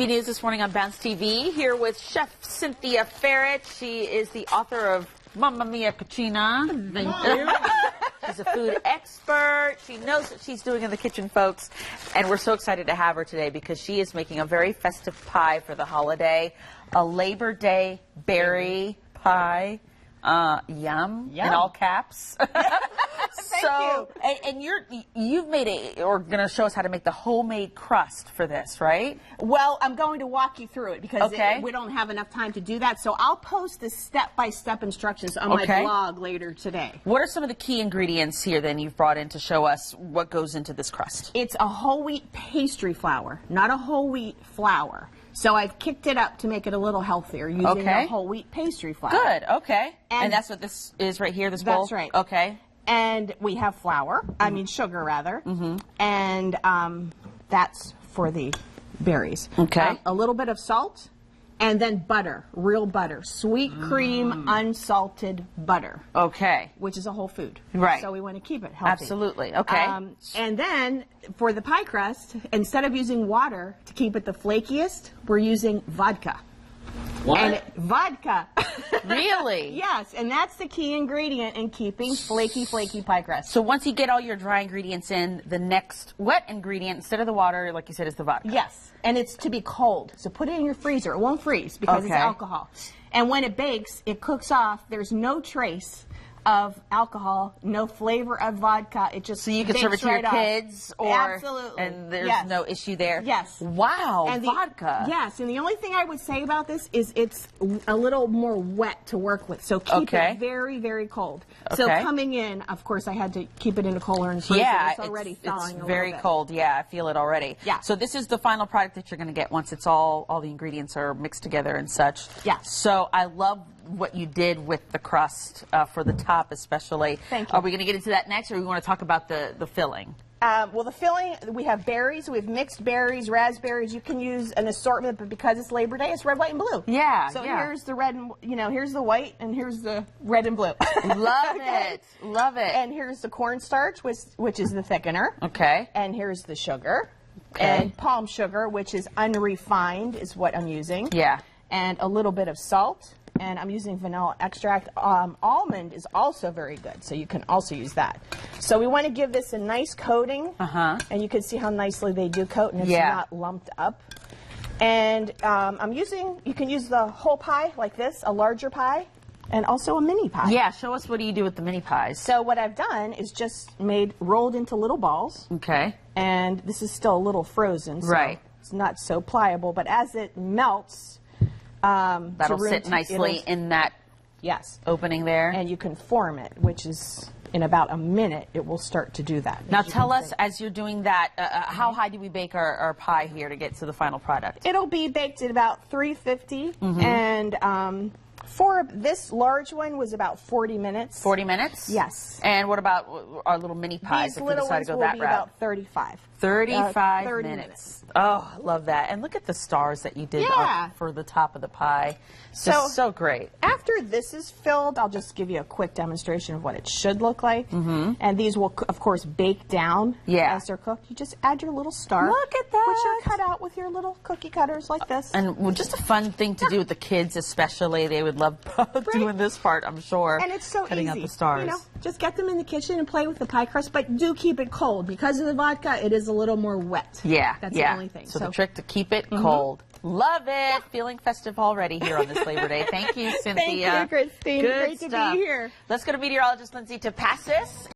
TV News this morning on Bounce TV, here with Chef Cynthia Ferich. She is the author of Mamma Mia Cucina. She's a food expert. She knows what she's doing in the kitchen, folks. And we're so excited to have her today because she is making a very festive pie for the holiday, a Labor Day berry pie. Yum, in all caps. Thank you. And you've made or going to show us how to make the homemade crust for this, right? Well, I'm going to walk you through it because we don't have enough time to do that. So I'll post the step-by-step instructions on my blog later today. What are some of the key ingredients here then you've brought in to show us what goes into this crust? It's a whole wheat pastry flour, not a whole wheat flour. So I've kicked it up to make it a little healthier using a whole wheat pastry flour. Good, okay. And that's what this is right here, this bowl? That's right. Okay. And we have flour, sugar rather, and that's for the berries. Okay. A little bit of salt, and then butter, real butter, sweet cream, unsalted butter. Okay. Which is a whole food. Right. So we want to keep it healthy. Absolutely, okay. And then for the pie crust, instead of using water to keep it the flakiest, we're using vodka. What? And vodka. Really? Yes, and that's the key ingredient in keeping flaky pie crust. So once you get all your dry ingredients in, the next wet ingredient, instead of the water, like you said, is the vodka. Yes, and it's to be cold. So put it in your freezer. It won't freeze because it's alcohol. And when it bakes, it cooks off. There's no trace of alcohol, no flavor of vodka. It just so you can serve it to your kids, absolutely, and there's no issue there. Yes. Wow. And vodka. Yes, and the only thing I would say about this is it's a little more wet to work with. So keep it very, very cold. So coming in, of course, I had to keep it in a cooler and freezer. Yeah, it's already thawing. It's very cold. Yeah, I feel it already. Yeah. So this is the final product that you're going to get once it's all the ingredients are mixed together and such. Yeah. So I love what you did with the crust for the top especially. Thank you. Are we going to get into that next, or we want to talk about the filling? Well, the filling, we have berries. We have mixed berries, raspberries. You can use an assortment, but because it's Labor Day, it's red, white, and blue. Yeah. So here's the red, and here's the white, and here's the red and blue. Love it. Love it. And here's the cornstarch, which is the thickener. Okay. And here's the sugar. And palm sugar, which is unrefined, is what I'm using. Yeah. And a little bit of salt. And I'm using vanilla extract. Almond is also very good, so you can also use that. So we want to give this a nice coating, and you can see how nicely they do coat, and it's not lumped up. And you can use the whole pie like this, a larger pie, and also a mini pie. Yeah, show us what do you do with the mini pies. So what I've done is just rolled into little balls. Okay. And this is still a little frozen, so it's not so pliable, but as it melts, that'll sit nicely in that opening there. And you can form it, which is in about a minute it will start to do that. Now tell us, as you're doing that, how high do we bake our pie here to get to the final product? It'll be baked at about 350 and for this large one was about 40 minutes. 40 minutes? Yes. And what about our little mini pies? These little ones will be about 35. 30 minutes. Oh, I love that. And look at the stars that you did for the top of the pie. So great. After this is filled, I'll just give you a quick demonstration of what it should look like. And these will, of course, bake down as they're cooked. You just add your little star. Look at that. Which are cut out with your little cookie cutters like this. And just a fun thing to do with the kids especially. They would love doing this part, I'm sure. And it's so cutting easy. out the stars. Just get them in the kitchen and play with the pie crust, but do keep it cold. Because of the vodka, it is a little more wet. Yeah. That's the only thing. So the trick to keep it cold. Love it. Feeling festive already here on this Labor Day. Thank you, Cynthia. Thank you, Christine. Good Great stuff. to be here. Let's go to meteorologist Lindsay to pass this.